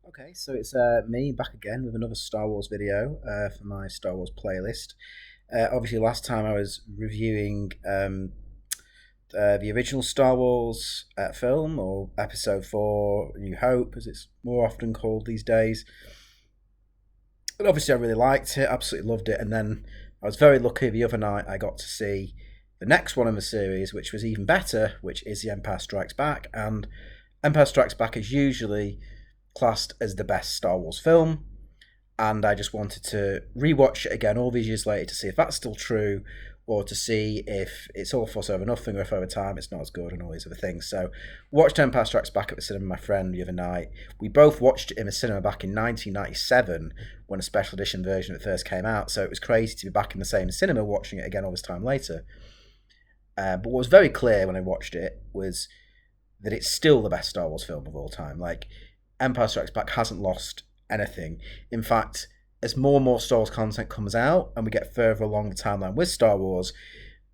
Okay, so it's me back again with another Star Wars video for my Star Wars playlist. Obviously, last time I was reviewing the original Star Wars film, or Episode 4, New Hope, as it's more often called these days. And obviously, I really liked it, absolutely loved it. And then I was very lucky the other night I got to see the next one in the series, which was even better, which is The Empire Strikes Back. And Empire Strikes Back is usually classed as the best Star Wars film, and I just wanted to rewatch it again all these years later to see if that's still true, or to see if it's all fuss over nothing, or if over time it's not as good and all these other things. So, watched Empire Strikes Back at the cinema with my friend the other night. We both watched it in the cinema back in 1997 when a special edition version of it first came out. So it was crazy to be back in the same cinema watching it again all this time later. But what was very clear when I watched it was that it's still the best Star Wars film of all time. Like, Empire Strikes Back hasn't lost anything. In fact, as more and more Star Wars content comes out and we get further along the timeline with Star Wars,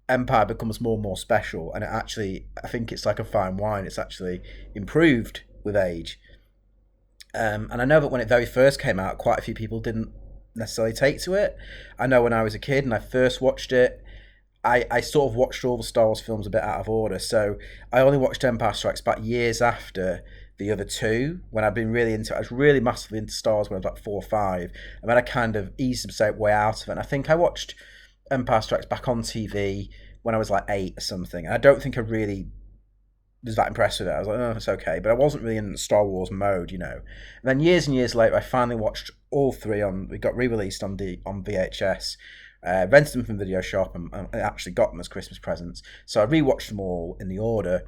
Empire becomes more and more special. And it actually, I think it's like a fine wine. It's actually improved with age. And I know that when it very first came out, quite a few people didn't necessarily take to it. I know when I was a kid and I first watched it, I sort of watched all the Star Wars films a bit out of order. So I only watched Empire Strikes Back years after the other two, when I'd been really into it. I was really massively into Star Wars when I was like 4 or 5, and then I kind of eased the way out of it. And I think I watched Empire Strikes Back on TV when I was like 8 or something. And I don't think I really was that impressed with it. I was like, oh, it's okay, but I wasn't really in Star Wars mode, you know. And then years and years later, I finally watched all three on. We got re-released on VHS. Rented them from Video Shop and actually got them as Christmas presents. So I rewatched them all in the order.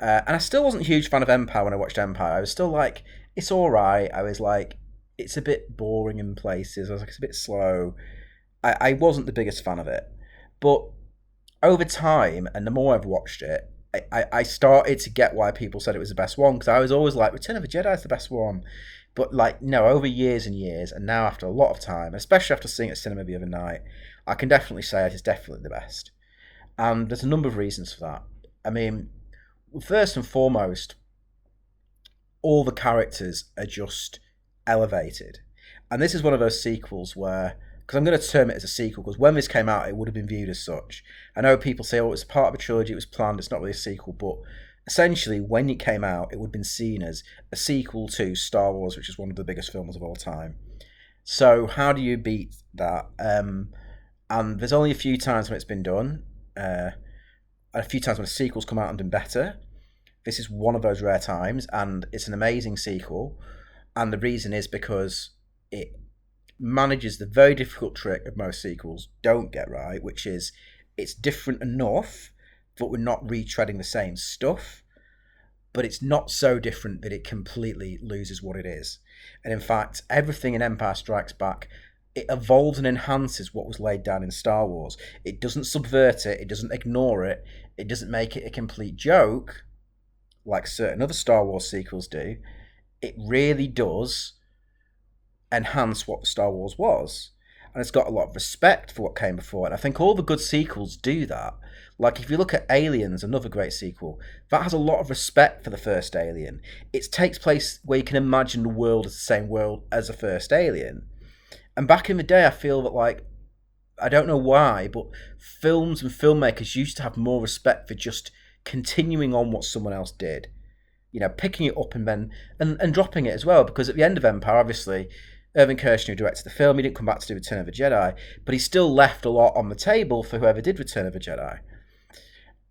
And I still wasn't a huge fan of Empire when I watched Empire. I was still like, it's alright. I was like, it's a bit boring in places. I was like, it's a bit slow. I wasn't the biggest fan of it. But over time, and the more I've watched it, I started to get why people said it was the best one. Because I was always like, Return of the Jedi is the best one. But like, no, over years and years, and now after a lot of time, especially after seeing it at cinema the other night, I can definitely say it is definitely the best. And there's a number of reasons for that. I mean, first and foremost, all the characters are just elevated. And this is one of those sequels where, because I'm going to term it as a sequel, because when this came out, it would have been viewed as such. I know people say, oh, it's part of a trilogy, it was planned, it's not really a sequel, but essentially, when it came out, it would have been seen as a sequel to Star Wars, which is one of the biggest films of all time. So, how do you beat that? And there's only a few times when it's been done. A few times when sequels come out and done better. This is one of those rare times, and it's an amazing sequel. And the reason is because it manages the very difficult trick of most sequels don't get right, which is it's different enough, but we're not retreading the same stuff. But it's not so different that it completely loses what it is. And in fact, everything in Empire Strikes Back, it evolves and enhances what was laid down in Star Wars. It doesn't subvert it, it doesn't ignore it, it doesn't make it a complete joke, like certain other Star Wars sequels do. It really does enhance what Star Wars was. And it's got a lot of respect for what came before. And I think all the good sequels do that. Like, if you look at Aliens, another great sequel, that has a lot of respect for the first Alien. It takes place where you can imagine the world as the same world as the first Alien. And back in the day, I feel that, like, I don't know why, but films and filmmakers used to have more respect for just continuing on what someone else did. You know, picking it up and then and dropping it as well. Because at the end of Empire, obviously, Irvin Kershner, who directed the film, he didn't come back to do Return of the Jedi, but he still left a lot on the table for whoever did Return of the Jedi.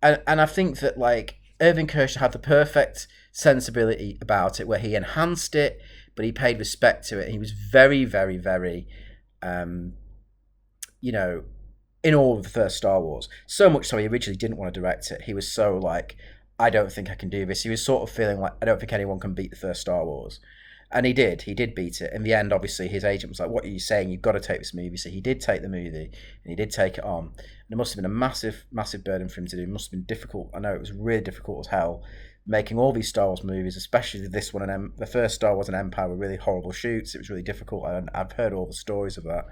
And I think that, like, Irvin Kershner had the perfect sensibility about it, where he enhanced it, but he paid respect to it. And he was very, very, very, you know, in awe of the first Star Wars. So much so he originally didn't want to direct it. He was so like, I don't think I can do this. He was sort of feeling like, I don't think anyone can beat the first Star Wars. And he did. He did beat it. In the end, obviously, his agent was like, what are you saying? You've got to take this movie. So he did take the movie, and he did take it on. And it must have been a massive, massive burden for him to do. It must have been difficult. I know it was really difficult as hell, making all these Star Wars movies, especially this one. And the first Star Wars and Empire were really horrible shoots. It was really difficult. I've heard all the stories of that.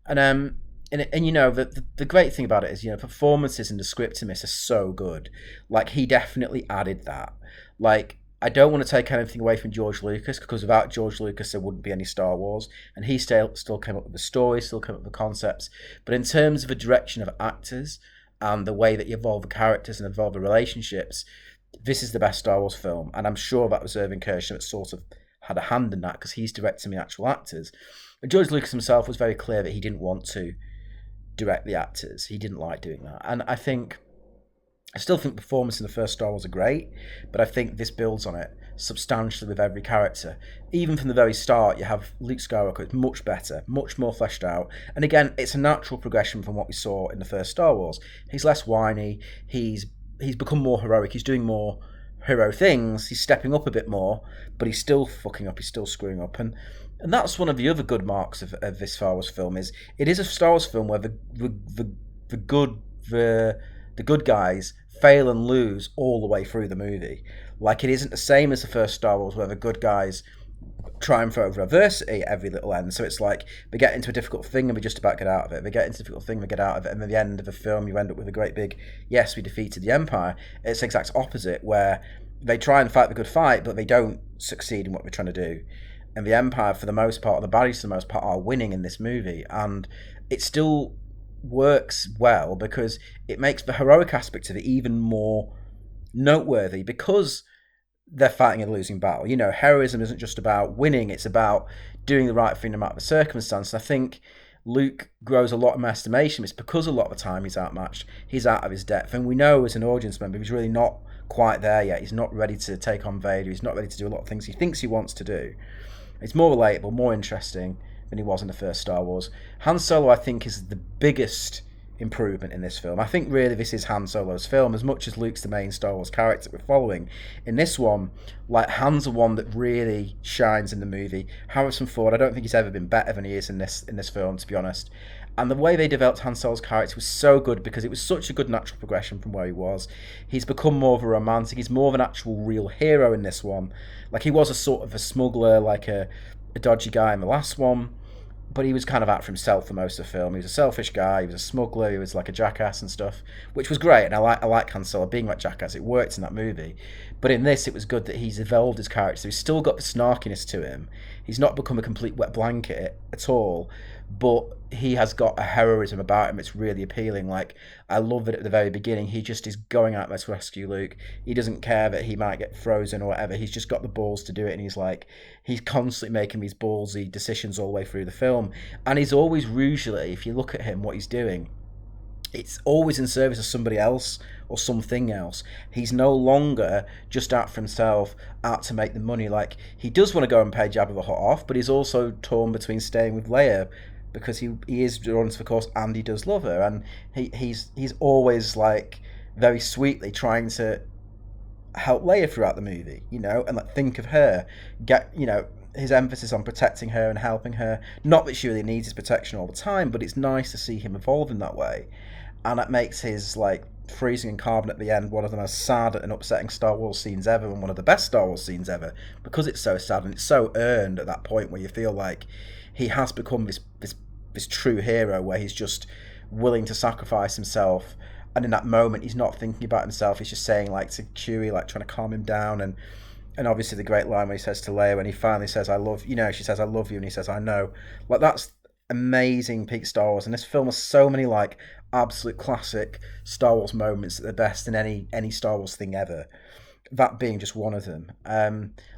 And you know, the great thing about it is, you know, performances and the script in this are so good. Like, he definitely added that. Like, I don't want to take anything away from George Lucas, because without George Lucas there wouldn't be any Star Wars, and he still came up with the story, still came up with the concepts. But in terms of the direction of actors and the way that you evolve the characters and evolve the relationships, this is the best Star Wars film, and I'm sure that was Irvin Kershner that sort of had a hand in that, because he's directing the actual actors. But George Lucas himself was very clear that he didn't want to direct the actors. He didn't like doing that, and I still think the performances in the first Star Wars are great, but I think this builds on it substantially with every character. Even from the very start, you have Luke Skywalker. It's much better, much more fleshed out. And again, it's a natural progression from what we saw in the first Star Wars. He's less whiny. He's become more heroic. He's doing more hero things. He's stepping up a bit more, but he's still fucking up. He's still screwing up. And that's one of the other good marks of this Star Wars film, is it is a Star Wars film where the good guys fail and lose all the way through the movie. Like, it isn't the same as the first Star Wars, where the good guys triumph over adversity at every little end. So it's like they get into a difficult thing and we just about get out of it. They get into a difficult thing, they get out of it, and at the end of the film you end up with a great big, yes, we defeated the Empire. It's the exact opposite, where they try and fight the good fight, but they don't succeed in what they're trying to do. And the Empire, for the most part, the baddies for the most part, are winning in this movie. And it still works well because it makes the heroic aspect of it even more noteworthy, because they're fighting a losing battle. You know, heroism isn't just about winning, it's about doing the right thing no matter the circumstance. I think Luke grows a lot in my estimation. It's because a lot of the time he's outmatched, he's out of his depth, and we know as an audience member he's really not quite there yet. He's not ready to take on Vader, he's not ready to do a lot of things he thinks he wants to do. It's more relatable, more interesting than he was in the first Star Wars. Han Solo, I think, is the biggest improvement in this film. I think really this is Han Solo's film, as much as Luke's the main Star Wars character we're following. In this one, like, Han's the one that really shines in the movie. Harrison Ford, I don't think he's ever been better than he is in this film, to be honest. And the way they developed Han Solo's character was so good, because it was such a good natural progression from where he was. He's become more of a romantic, he's more of an actual real hero in this one. Like, he was a sort of a smuggler, like a dodgy guy in the last one, but he was kind of out for himself for most of the film. He was a selfish guy, he was a smuggler, he was like a jackass and stuff, which was great, and I like Han Solo being that jackass. It worked in that movie. But in this, it was good that he's evolved his character. He's still got the snarkiness to him. He's not become a complete wet blanket at all, but he has got a heroism about him. It's really appealing. Like, I love that at the very beginning, he just is going out there to rescue Luke. He doesn't care that he might get frozen or whatever. He's just got the balls to do it, and he's constantly making these ballsy decisions all the way through the film. And he's always, usually, if you look at him, what he's doing, it's always in service of somebody else or something else. He's no longer just out for himself, out to make the money. Like, he does want to go and pay Jabba the Hutt off, but he's also torn between staying with Leia, because he is drawn to the course and he does love her, and he's always, like, very sweetly trying to help Leia throughout the movie, you know, and like think of her, get, you know, his emphasis on protecting her and helping her. Not that she really needs his protection all the time, but it's nice to see him evolve in that way, and that makes his, like, freezing in carbon at the end one of the most sad and upsetting Star Wars scenes ever, and one of the best Star Wars scenes ever, because it's so sad and it's so earned at that point where you feel like he has become this true hero, where he's just willing to sacrifice himself, and in that moment he's not thinking about himself, he's just saying, like, to Chewie, like, trying to calm him down. And obviously the great line where he says to Leia, when he finally says, I love, you know, she says, I love you, and he says, I know. Like, that's amazing peak Star Wars, and this film has so many, like, absolute classic Star Wars moments at the best in any Star Wars thing ever, that being just one of them.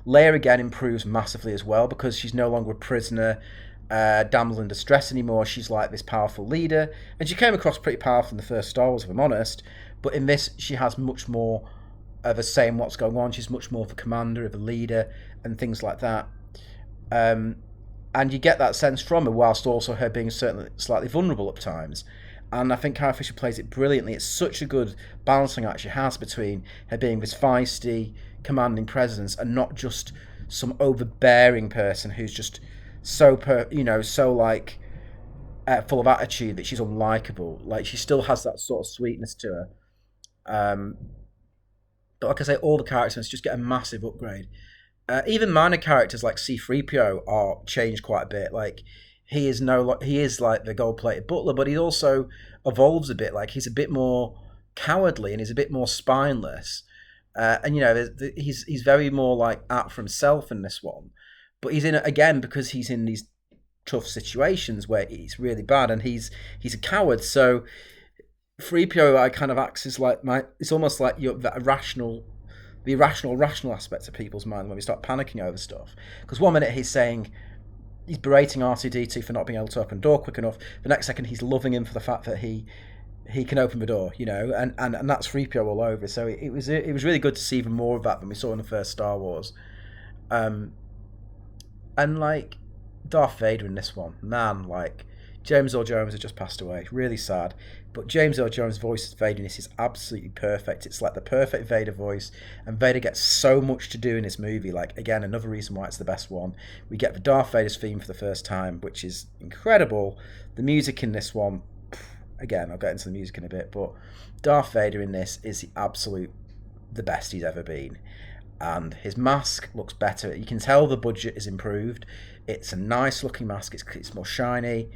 Leia again improves massively as well, because she's no longer a prisoner, damsel in distress anymore. She's like this powerful leader, and she came across pretty powerful in the first Star Wars, if I'm honest, but in this she has much more of a say in what's going on. She's much more of a commander, of a leader, and things like that. And you get that sense from her, whilst also her being certainly slightly vulnerable at times. And I think Carrie Fisher plays it brilliantly. It's such a good balancing act she has between her being this feisty, commanding presence, and not just some overbearing person who's just so like full of attitude that she's unlikable. Like, she still has that sort of sweetness to her. But like I say, all the characters just get a massive upgrade. Even minor characters like C-3PO are changed quite a bit. Like, he is like the gold-plated butler, but he also evolves a bit. Like, he's a bit more cowardly and he's a bit more spineless. And you know, he's very more like out for himself in this one, but he's in it again because he's in these tough situations where it's really bad, and he's a coward. So 3PO I kind of acts as like my. It's almost like you're the irrational. The irrational, rational aspects of people's mind when we start panicking over stuff. Because one minute he's berating R2D2 for not being able to open the door quick enough. The next second he's loving him for the fact that he can open the door, you know, and that's 3PO all over. So it was really good to see even more of that than we saw in the first Star Wars. And like Darth Vader in this one, man, like James Earl Jones has just passed away. Really sad. But James Earl Jones' voice of Vader in this is absolutely perfect. It's like the perfect Vader voice, and Vader gets so much to do in this movie. Like, again, another reason why it's the best one. We get the Darth Vader's theme for the first time, which is incredible. The music in this one, again, I'll get into the music in a bit, but Darth Vader in this is the best he's ever been. And his mask looks better. You can tell the budget is improved. It's a nice looking mask. It's more shiny,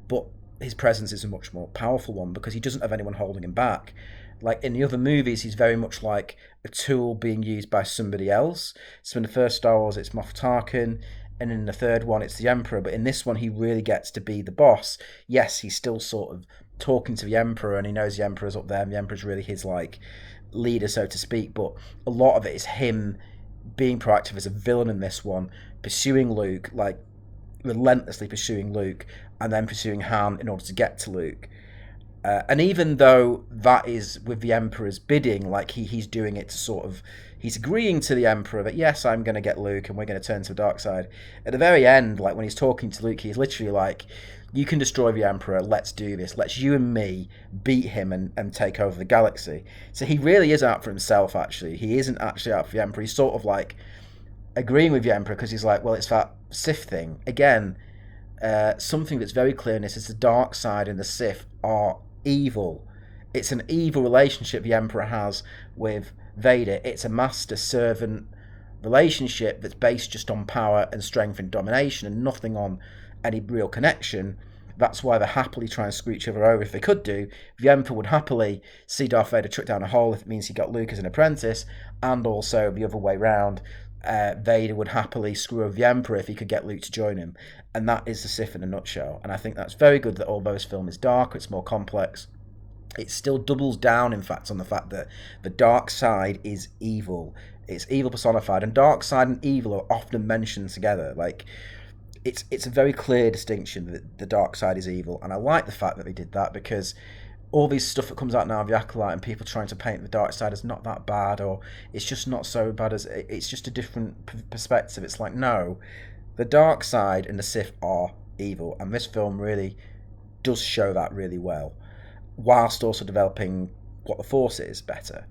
but his presence is a much more powerful one because he doesn't have anyone holding him back. Like in the other movies, he's very much like a tool being used by somebody else. So in the first Star Wars, it's Moff Tarkin, and in the third one, it's the Emperor. But in this one, he really gets to be the boss. Yes, he's still sort of talking to the Emperor, and he knows the Emperor's up there, and the Emperor's really his like leader, so to speak. But a lot of it is him being proactive as a villain in this one, pursuing Luke, like relentlessly pursuing Luke, and then pursuing Han in order to get to Luke. And even though that is with the Emperor's bidding, like he's doing it to sort of, he's agreeing to the Emperor that yes, I'm going to get Luke and we're going to turn to the dark side. At the very end, like when he's talking to Luke, he's literally like, you can destroy the Emperor, let's do this. Let's you and me beat him and take over the galaxy. So he really is out for himself, actually. He isn't actually out for the Emperor. He's sort of like agreeing with the Emperor because he's like, well, it's that Sith thing. Again, something that's very clear in this is the dark side and the Sith are evil. It's an evil relationship the Emperor has with Vader. It's a master-servant relationship that's based just on power and strength and domination and nothing on any real connection. That's why they happily try and screw each other over. If they could do, the Emperor would happily see Darth Vader chuck down a hole if it means he got Luke as an apprentice, and also the other way round. Vader would happily screw over the Emperor if he could get Luke to join him. And that is the Sith in a nutshell. And I think that's very good that although this film is darker, it's more complex, it still doubles down, in fact, on the fact that the dark side is evil. It's evil personified, and dark side and evil are often mentioned together. Like, it's a very clear distinction that the dark side is evil, and I like the fact that they did that because all this stuff that comes out now of the Acolyte and people trying to paint the dark side as not that bad, or it's just not so bad as it's just a different perspective. It's like, no, the dark side and the Sith are evil, and this film really does show that really well, whilst also developing what the Force is better.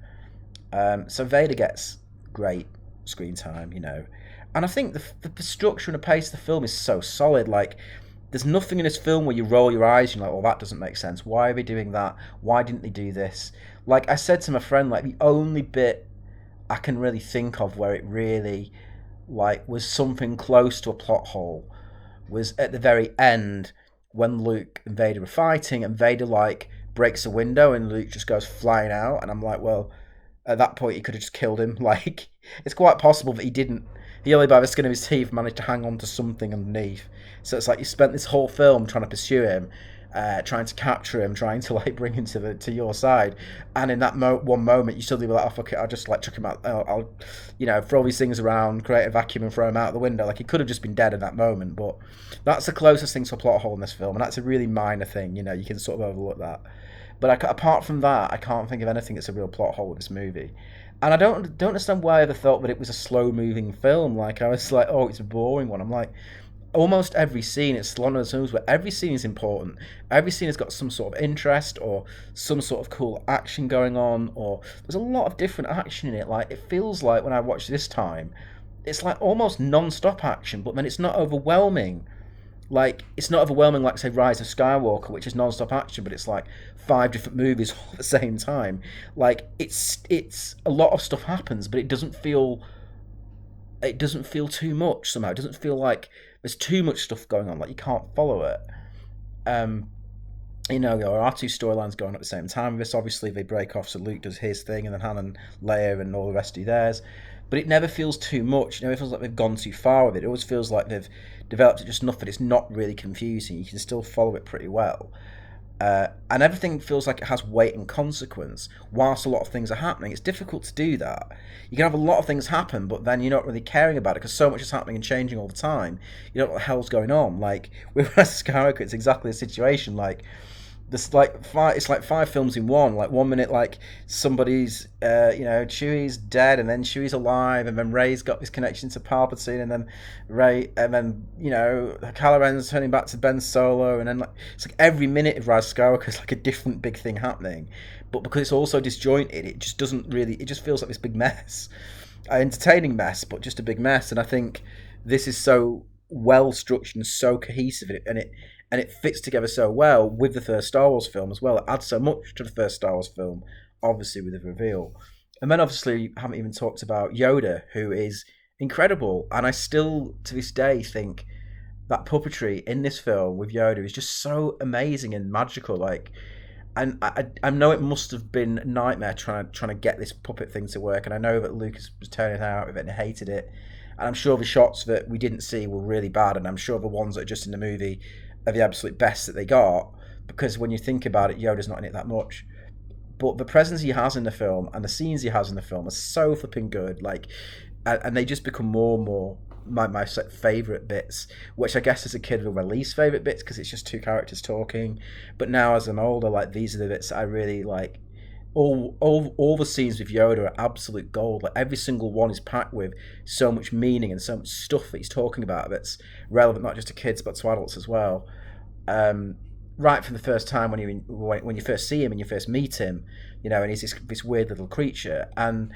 So Vader gets great screen time, you know, and I think the structure and the pace of the film is so solid. Like, there's nothing in this film where you roll your eyes and you're like, oh, that doesn't make sense. Why are they doing that? Why didn't they do this? Like I said to my friend, like the only bit I can really think of where it really like was something close to a plot hole was at the very end when Luke and Vader were fighting, and Vader like breaks a window and Luke just goes flying out, and I'm like, well, at that point he could have just killed him. Like, it's quite possible that he didn't. He only by the skin of his teeth managed to hang on to something underneath. So it's like you spent this whole film trying to pursue him, trying to capture him, trying to like bring him to your side, and in that one moment you suddenly were like, oh fuck it, I'll just like chuck him out. I'll you know, throw these things around, create a vacuum and throw him out the window. Like, he could have just been dead in that moment. But that's the closest thing to a plot hole in this film, and that's a really minor thing. You know, you can sort of overlook that. But apart from that, I can't think of anything that's a real plot hole with this movie. And I don't understand why I ever thought that it was a slow-moving film. Like, I was like, oh, it's a boring one. I'm like, almost every scene, it's one of those films where every scene is important. Every scene has got some sort of interest or some sort of cool action going on, or there's a lot of different action in it. Like, it feels like when I watch this time, it's like almost non-stop action, but then it's not overwhelming. Like, it's not overwhelming like, say, Rise of Skywalker, which is non-stop action, but it's like 5 different movies all at the same time. Like, it's a lot of stuff happens, but it doesn't feel too much somehow. It doesn't feel like there's too much stuff going on, like you can't follow it. there are two storylines going at the same time. This obviously they break off, so Luke does his thing, and then Han and Leia and all the rest do theirs. But it never feels too much. It never feels like they've gone too far with it. It always feels like they've developed it just enough that it's not really confusing. You can still follow it pretty well. And everything feels like it has weight and consequence whilst a lot of things are happening. It's difficult to do that. You can have a lot of things happen, but then you're not really caring about it because so much is happening and changing all the time. You don't know what the hell's going on. Like with Rise of Skywalker, it's exactly the situation. Like there's like five. It's like five films in one. Like 1 minute, like somebody's, Chewie's dead, and then Chewie's alive, and then Ray's got this connection to Palpatine, and then Kylo Ren's turning back to Ben Solo, and then like it's like every minute of Rise of Skywalker is like a different big thing happening, but because it's also disjointed, it just doesn't really. It just feels like this big mess, an entertaining mess, but just a big mess. And I think this is so well structured and so cohesive, and it fits together so well with the first Star Wars film as well. It adds so much to the first Star Wars film, obviously with the reveal. And then obviously haven't even talked about Yoda, who is incredible. And I still, to this day, think that puppetry in this film with Yoda is just so amazing and magical. Like, and I know it must have been a nightmare trying to get this puppet thing to work. And I know that Lucas was turning out with it and hated it. And I'm sure the shots that we didn't see were really bad. And I'm sure the ones that are just in the movie are the absolute best that they got, because when you think about it, Yoda's not in it that much. But the presence he has in the film and the scenes he has in the film are so flipping good. Like, and they just become more and more my favourite bits, which I guess as a kid were my least favourite bits because it's just two characters talking. But now as I'm older, like these are the bits that I really like. All the scenes with Yoda are absolute gold. Like every single one is packed with so much meaning and so much stuff that he's talking about that's relevant not just to kids but to adults as well. Right from the first time when you first see him and you first meet him, and he's this weird little creature, and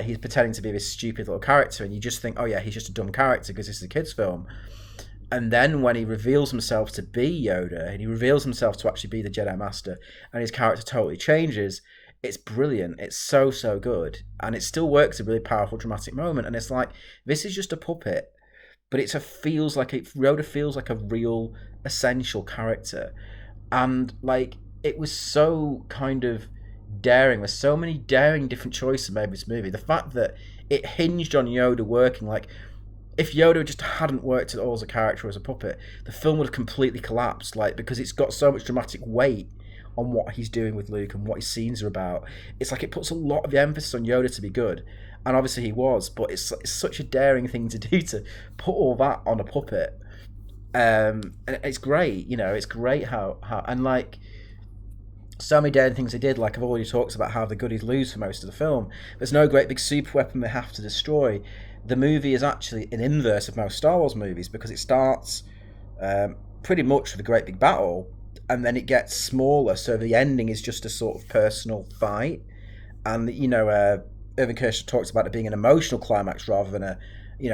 he's pretending to be this stupid little character, and you just think, oh yeah, he's just a dumb character because this is a kids' film. And then when he reveals himself to be Yoda, and he reveals himself to actually be the Jedi Master, and his character totally changes, it's brilliant. It's so, so good. And it still works a really powerful, dramatic moment. And it's like, this is just a puppet, but Yoda feels like a real, essential character. And like, it was so kind of daring. There's so many daring different choices made in this movie. The fact that it hinged on Yoda working, like, if Yoda just hadn't worked at all as a character, as a puppet, the film would have completely collapsed, like, because it's got so much dramatic weight on what he's doing with Luke and what his scenes are about. It's like it puts a lot of the emphasis on Yoda to be good, and obviously he was, but it's such a daring thing to do, to put all that on a puppet. And it's great, it's great how and like so many daring things they did. Like I've already talked about how the goodies lose for most of the film. There's no great big super weapon they have to destroy. The movie is actually an inverse of most Star Wars movies because it starts pretty much with a great big battle, and then it gets smaller. So the ending is just a sort of personal fight, and Irvin Kershner talks about it being an emotional climax rather than a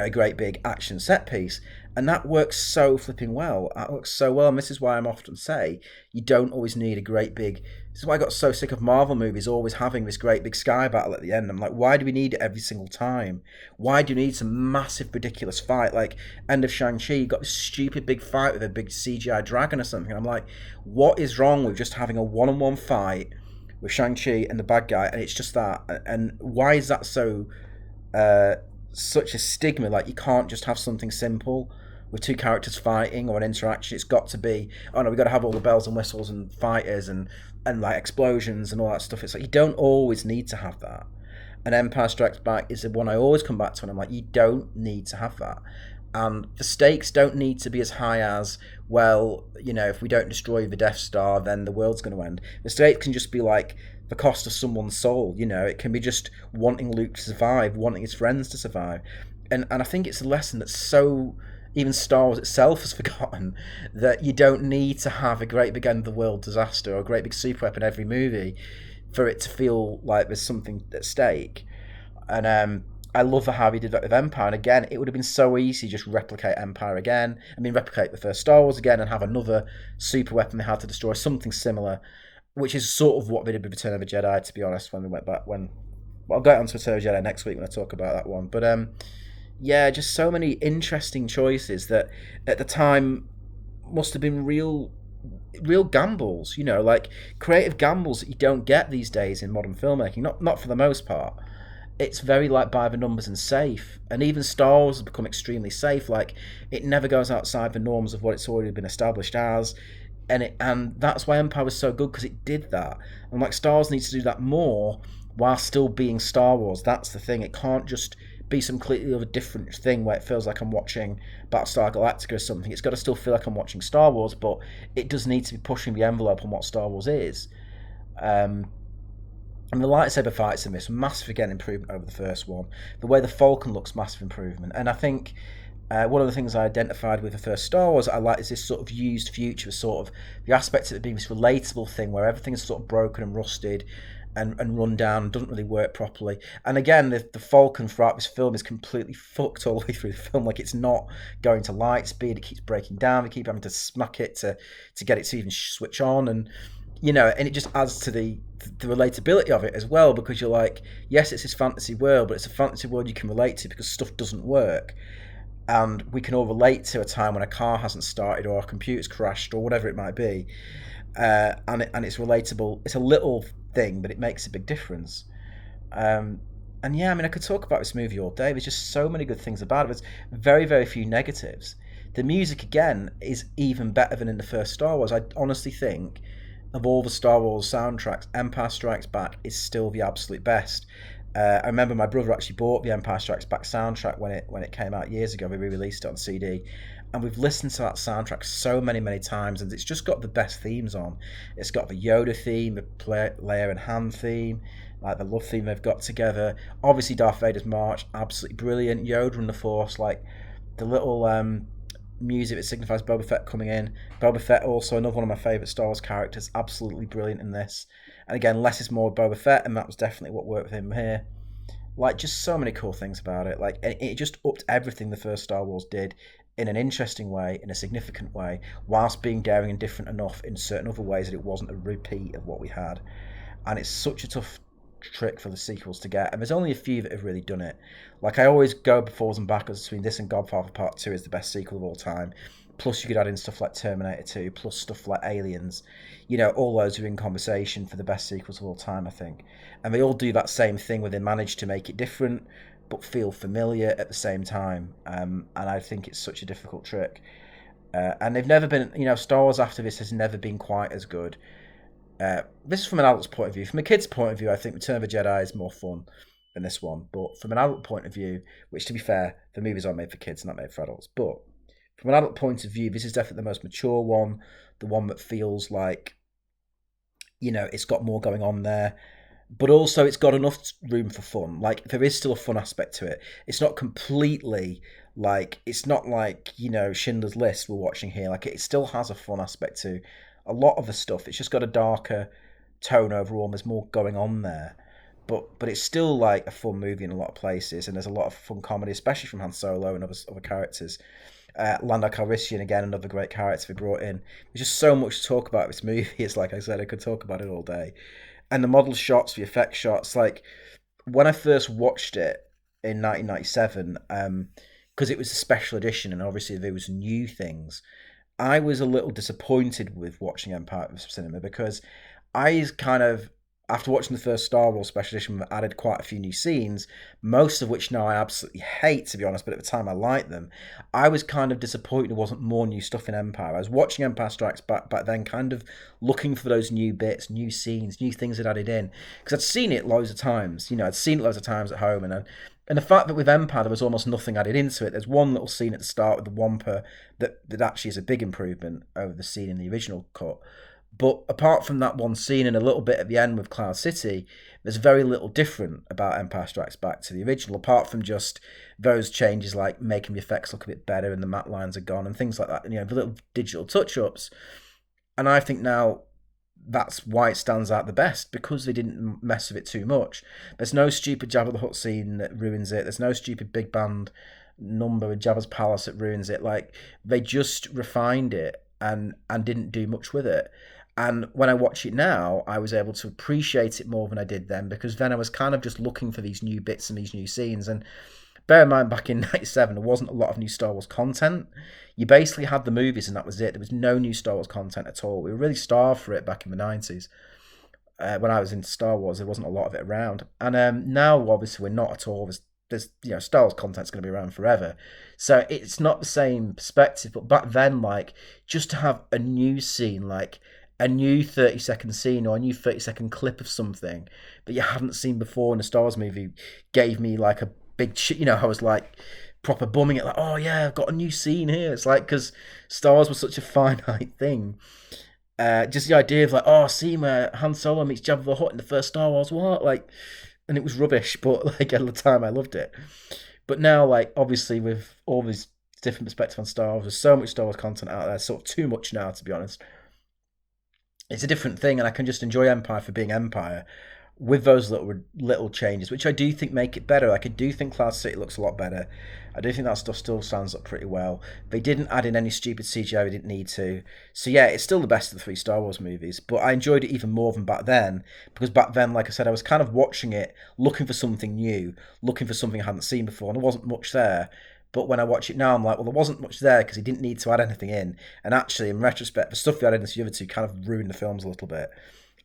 great big action set piece. And that works so flipping well. That works so well. And this is why I'm often say you don't always need a great big. This is why I got so sick of Marvel movies always having this great big sky battle at the end. I'm like, why do we need it every single time? Why do you need some massive, ridiculous fight? Like end of Shang-Chi, you got this stupid big fight with a big CGI dragon or something. And I'm like, what is wrong with just having a one-on-one fight with Shang-Chi and the bad guy? And it's just that. And why is that so such a stigma? Like you can't just have something simple with two characters fighting or an interaction. It's got to be, oh no, we've got to have all the bells and whistles and fighters and like explosions and all that stuff. It's like you don't always need to have that. And Empire Strikes Back is the one I always come back to, and I'm like, you don't need to have that. And the stakes don't need to be as high as, well, if we don't destroy the Death Star, then the world's going to end. The stakes can just be like the cost of someone's soul. It can be just wanting Luke to survive, wanting his friends to survive. And I think it's a lesson that's so even Star Wars itself has forgotten, that you don't need to have a great big end of the world disaster or a great big super weapon every movie for it to feel like there's something at stake. And I love how he did that with Empire. And again, it would have been so easy to just replicate Empire again. Replicate the first Star Wars again and have another super weapon they had to destroy, something similar, which is sort of what they did with Return of the Jedi, to be honest, when they went back. I'll get onto Return of the Jedi next week when I talk about that one. But yeah, just so many interesting choices that at the time must have been real real gambles, like creative gambles that you don't get these days in modern filmmaking. Not for the most part. It's very like by the numbers and safe. And even Star Wars has become extremely safe. Like it never goes outside the norms of what it's already been established as. And that's why Empire was so good because it did that. And like Star Wars needs to do that more while still being Star Wars. That's the thing. It can't just be some completely other different thing where it feels like I'm watching Battlestar Galactica or something. It's got to still feel like I'm watching Star Wars, but it does need to be pushing the envelope on what Star Wars is. Um, and the lightsaber fights in this, massive again improvement over the first one. The way the Falcon looks, massive improvement. And I think one of the things I identified with the first Star Wars I like is this sort of used future, sort of the aspect of it being this relatable thing where everything is sort of broken and rusted and run down and doesn't really work properly. And again, the Falcon throughout this film is completely fucked all the way through the film. Like it's not going to light speed, it keeps breaking down, they keep having to smack it to get it to even switch on. And and it just adds to the relatability of it as well, because you're like, yes, it's this fantasy world, but it's a fantasy world you can relate to because stuff doesn't work. And we can all relate to a time when a car hasn't started or a computer's crashed or whatever it might be. And it's relatable. It's a little thing, but it makes a big difference. And yeah, I mean, I could talk about this movie all day. There's just so many good things about it. There's very, very few negatives. The music, again, is even better than in the first Star Wars. I honestly think of all the Star Wars soundtracks, Empire Strikes Back is still the absolute best. I remember my brother actually bought the Empire Strikes Back soundtrack when it came out years ago. We re-released it on CD, and we've listened to that soundtrack so many times, and it's just got the best themes on. It's got the Yoda theme, the Leia and Han theme, like the love theme they've got together. Obviously, Darth Vader's march, absolutely brilliant. Yoda and the Force, like the little music that signifies Boba Fett coming in. Boba Fett, also another one of my favourite Star Wars characters, absolutely brilliant in this. And again, less is more with Boba Fett, and that was definitely what worked with him here. Like, just so many cool things about it. Like, it just upped everything the first Star Wars did in an interesting way, in a significant way, whilst being daring and different enough in certain other ways that it wasn't a repeat of what we had. And it's such a tough trick for the sequels to get, and there's only a few that have really done it. Like, I always go forwards and backwards between this and Godfather Part 2 is the best sequel of all time. Plus, you could add in stuff like Terminator 2, plus stuff like Aliens. All those are in conversation for the best sequels of all time, I think. And they all do that same thing where they manage to make it different, but feel familiar at the same time. And I think it's such a difficult trick. And they've never been, Star Wars after this has never been quite as good. This is from an adult's point of view. From a kid's point of view, I think Return of the Jedi is more fun than this one. But from an adult point of view, which to be fair, the movies are made for kids, not made for adults. But from an adult point of view, this is definitely the most mature one. The one that feels like, it's got more going on there. But also it's got enough room for fun. Like, there is still a fun aspect to it. It's not completely it's not like, Schindler's List we're watching here. Like, it still has a fun aspect to a lot of the stuff. It's just got a darker tone overall, and there's more going on there. But it's still like a fun movie in a lot of places, and there's a lot of fun comedy, especially from Han Solo and other characters. Lando Calrissian, again, another great character we brought in. There's just so much to talk about this movie. It's like I said, I could talk about it all day. And the model shots, the effect shots, like when I first watched it in 1997, because it was a special edition and obviously there was new things, I was a little disappointed with watching Empire of Cinema, because I kind of, after watching the first Star Wars special edition, added quite a few new scenes, most of which now I absolutely hate, to be honest, but at the time I liked them. I was kind of disappointed there wasn't more new stuff in Empire. I was watching Empire Strikes Back back then, kind of looking for those new bits, new scenes, new things that added in. Because I'd seen it loads of times, I'd seen it loads of times at home, and the fact that with Empire there was almost nothing added into it. There's one little scene at the start with the Wampa that actually is a big improvement over the scene in the original cut. But apart from that one scene and a little bit at the end with Cloud City, there's very little different about Empire Strikes Back to the original, apart from just those changes like making the effects look a bit better and the matte lines are gone and things like that. The little digital touch-ups. And I think now that's why it stands out the best, because they didn't mess with it too much. There's no stupid Jabba the Hutt scene that ruins it. There's no stupid big band number in Jabba's palace that ruins it. Like, they just refined it and didn't do much with it. And when I watch it now, I was able to appreciate it more than I did then, because then I was kind of just looking for these new bits and these new scenes. And bear in mind, back in '97, there wasn't a lot of new Star Wars content. You basically had the movies, and that was it. There was no new Star Wars content at all. We were really starved for it back in the '90s. When I was into Star Wars, there wasn't a lot of it around, and now obviously we're not at all. There's Star Wars content's going to be around forever, so it's not the same perspective. But back then, like, just to have a new scene, like a new 30-second scene or a new 30-second clip of something that you haven't seen before in a Star Wars movie, gave me like a big shit. I was like proper bumming it, like, oh yeah, I've got a new scene here. It's like, because Star Wars was such a finite thing. Just the idea of like, oh, see where Han Solo meets Jabba the Hutt in the first Star Wars, what? Like, and it was rubbish, but like at the time I loved it. But now, like, obviously with all these different perspectives on Star Wars, there's so much Star Wars content out there, sort of too much now, to be honest. It's a different thing, and I can just enjoy Empire for being Empire, with those little changes, which I do think make it better. Like, I do think Cloud City looks a lot better. I do think that stuff still stands up pretty well. They didn't add in any stupid CGI they didn't need to. So yeah, it's still the best of the three Star Wars movies, but I enjoyed it even more than back then, because back then, like I said, I was kind of watching it, looking for something new, looking for something I hadn't seen before, and there wasn't much there. But when I watch it now, I'm like, well, there wasn't much there because he didn't need to add anything in. And actually, in retrospect, the stuff he added into the other two kind of ruined the films a little bit.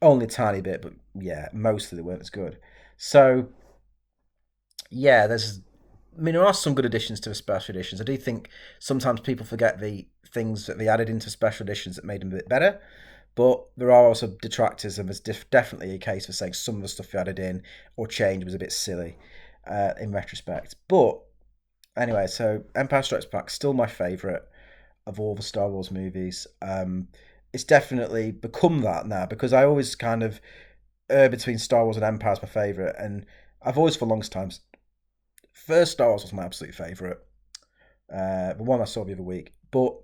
Only a tiny bit, but yeah, mostly they weren't as good. So yeah, there are some good additions to the special editions. I do think sometimes people forget the things that they added into special editions that made them a bit better. But there are also detractors, and there's definitely a case for saying some of the stuff they added in or changed was a bit silly in retrospect. But anyway, so Empire Strikes Back still my favourite of all the Star Wars movies. It's definitely become that now, because I always kind of between Star Wars and Empire is my favourite, and I've always for the longest time first Star Wars was my absolute favourite, the one I saw the other week. But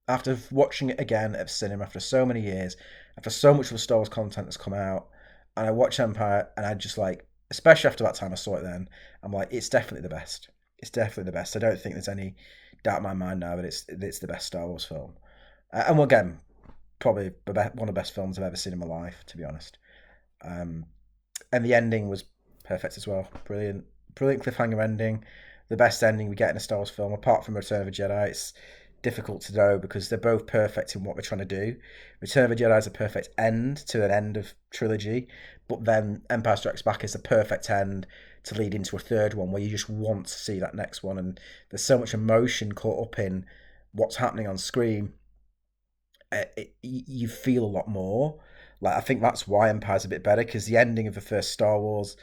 after watching it again at the cinema after so many years, after so much of the Star Wars content that's come out, and I watch Empire, and I just like, especially after that time I saw it, then I'm like, it's definitely the best. It's definitely the best. I don't think there's any doubt in my mind now that it's the best Star Wars film. And again, probably one of the best films I've ever seen in my life, to be honest. Um, and the ending was perfect as well. Brilliant, brilliant cliffhanger ending. The best ending we get in a Star Wars film, apart from Return of the Jedi. It's difficult to know because they're both perfect in what they're trying to do. Return of the Jedi is a perfect end to an end of trilogy, but then Empire Strikes Back is the perfect end to lead into a third one where you just want to see that next one, and there's so much emotion caught up in what's happening on screen. You feel a lot more. Like, I think that's why Empire's a bit better, because the ending of the first Star Wars,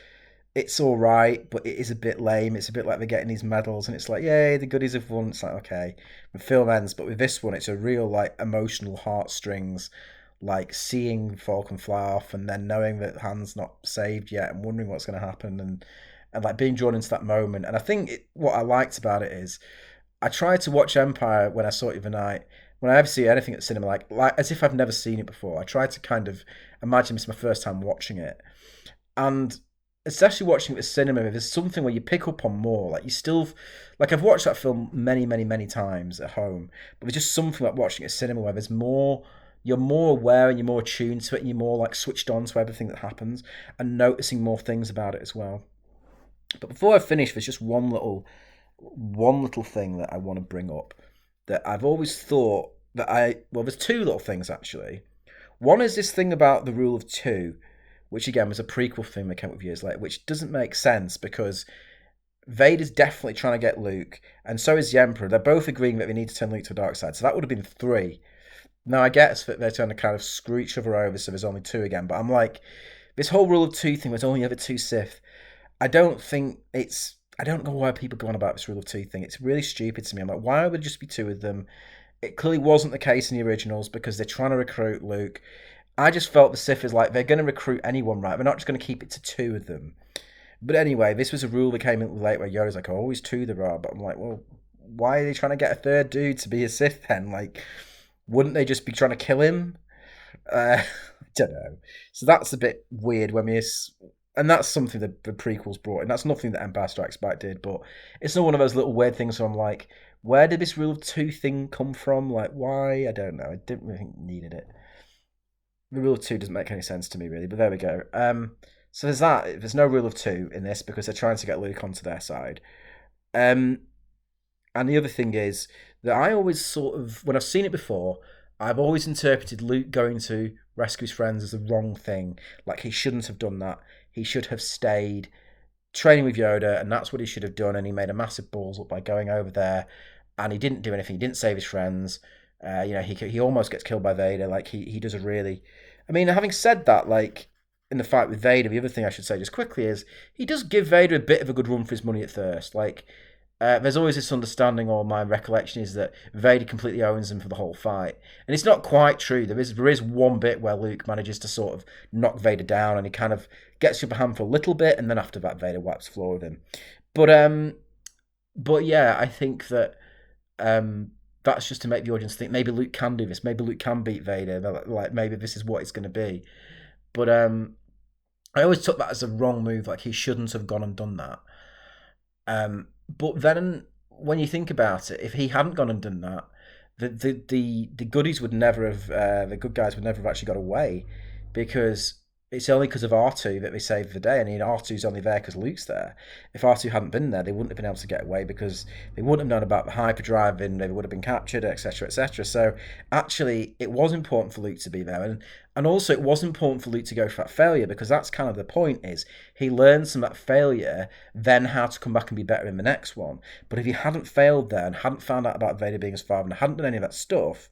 it's all right, but it is a bit lame. It's a bit like they're getting these medals, and it's like, yay, the goodies have won. It's like, okay, the film ends, but with this one, it's a real like emotional heartstrings, like seeing Falcon fly off, and then knowing that Han's not saved yet, and wondering what's going to happen, and like being drawn into that moment. And I think what I liked about it is I tried to watch Empire when I saw it the night. When I ever see anything at the cinema, like as if I've never seen it before, I tried to kind of imagine this is my first time watching it, and especially watching it at cinema, there's something where you pick up on more. Like, you still, like, I've watched that film many, many, many times at home, but there's just something about watching it at cinema where there's more. You're more aware and you're more attuned to it, and you're more like switched on to everything that happens and noticing more things about it as well. But before I finish, there's just one little thing that I want to bring up that I've always thought that there's two little things actually. One is this thing about the rule of two, which again was a prequel thing that came up years later, which doesn't make sense because Vader's definitely trying to get Luke, and so is the Emperor. They're both agreeing that they need to turn Luke to the dark side, so that would have been three. Now I guess that they're trying to kind of screw each other over, so there's only two again. But I'm like, this whole rule of two thing, there's only ever two Sith. I don't think it's. I don't know why people go on about this rule of two thing. It's really stupid to me. I'm like, why would there just be two of them? It clearly wasn't the case in the originals because they're trying to recruit Luke. I just felt the Sith is like, they're going to recruit anyone, right? They're not just going to keep it to two of them. But anyway, this was a rule that came in late where Yoda's like, oh, always two there are. But I'm like, well, why are they trying to get a third dude to be a Sith then? Like, wouldn't they just be trying to kill him? I don't know. So that's a bit weird when and that's something that the prequels brought in. That's nothing that Empire Strikes Back did, but it's not one of those little weird things where I'm like, where did this rule of two thing come from? Like, why? I don't know. I didn't really think needed it. The rule of two doesn't make any sense to me, really, but there we go. So there's that. There's no rule of two in this because they're trying to get Luke onto their side. Um, and the other thing is that I always sort of, when I've seen it before, I've always interpreted Luke going to rescue his friends as the wrong thing. Like he shouldn't have done that. He should have stayed training with Yoda, and that's what he should have done. And he made a massive balls up by going over there, and he didn't do anything. He didn't save his friends. He almost gets killed by Vader. Like he does a really. I mean, having said that, like in the fight with Vader, the other thing I should say just quickly is he does give Vader a bit of a good run for his money at first. Like there's always this understanding, or my recollection is that Vader completely owns him for the whole fight, and it's not quite true. There is one bit where Luke manages to sort of knock Vader down, and he kind of gets the upper hand for a little bit, and then after that, Vader wipes the floor with him. But but yeah, I think that that's just to make the audience think maybe Luke can do this. Maybe Luke can beat Vader. Like maybe this is what it's going to be. But I always took that as a wrong move. Like he shouldn't have gone and done that. But then when you think about it, if he hadn't gone and done that, the goodies would never have the good guys would never have actually got away, because it's only because of R2 that they saved the day. I mean, R2's only there because Luke's there. If R2 hadn't been there, they wouldn't have been able to get away, because they wouldn't have known about the hyperdrive, and they would have been captured, etc., etc. So actually, it was important for Luke to be there, and also it was important for Luke to go for that failure, because that's kind of the point, is he learns from that failure then how to come back and be better in the next one. But if he hadn't failed there and hadn't found out about Vader being his father and hadn't done any of that stuff,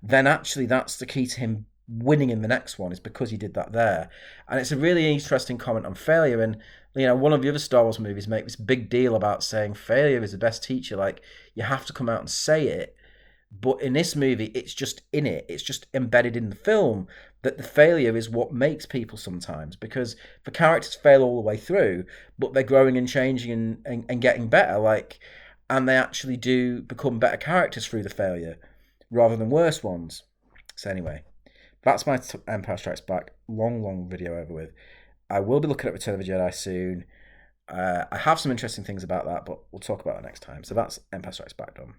then actually that's the key to him winning in the next one, is because he did that there. And it's a really interesting comment on failure. And one of the other Star Wars movies make this big deal about saying failure is the best teacher. Like you have to come out and say it. But in this movie, it's just in it. It's just embedded in the film that the failure is what makes people sometimes, because the characters fail all the way through, but they're growing and changing and getting better. And they actually do become better characters through the failure rather than worse ones. So anyway, that's my Empire Strikes Back. Long, long video over with. I will be looking at Return of the Jedi soon. I have some interesting things about that, but we'll talk about it next time. So that's Empire Strikes Back done.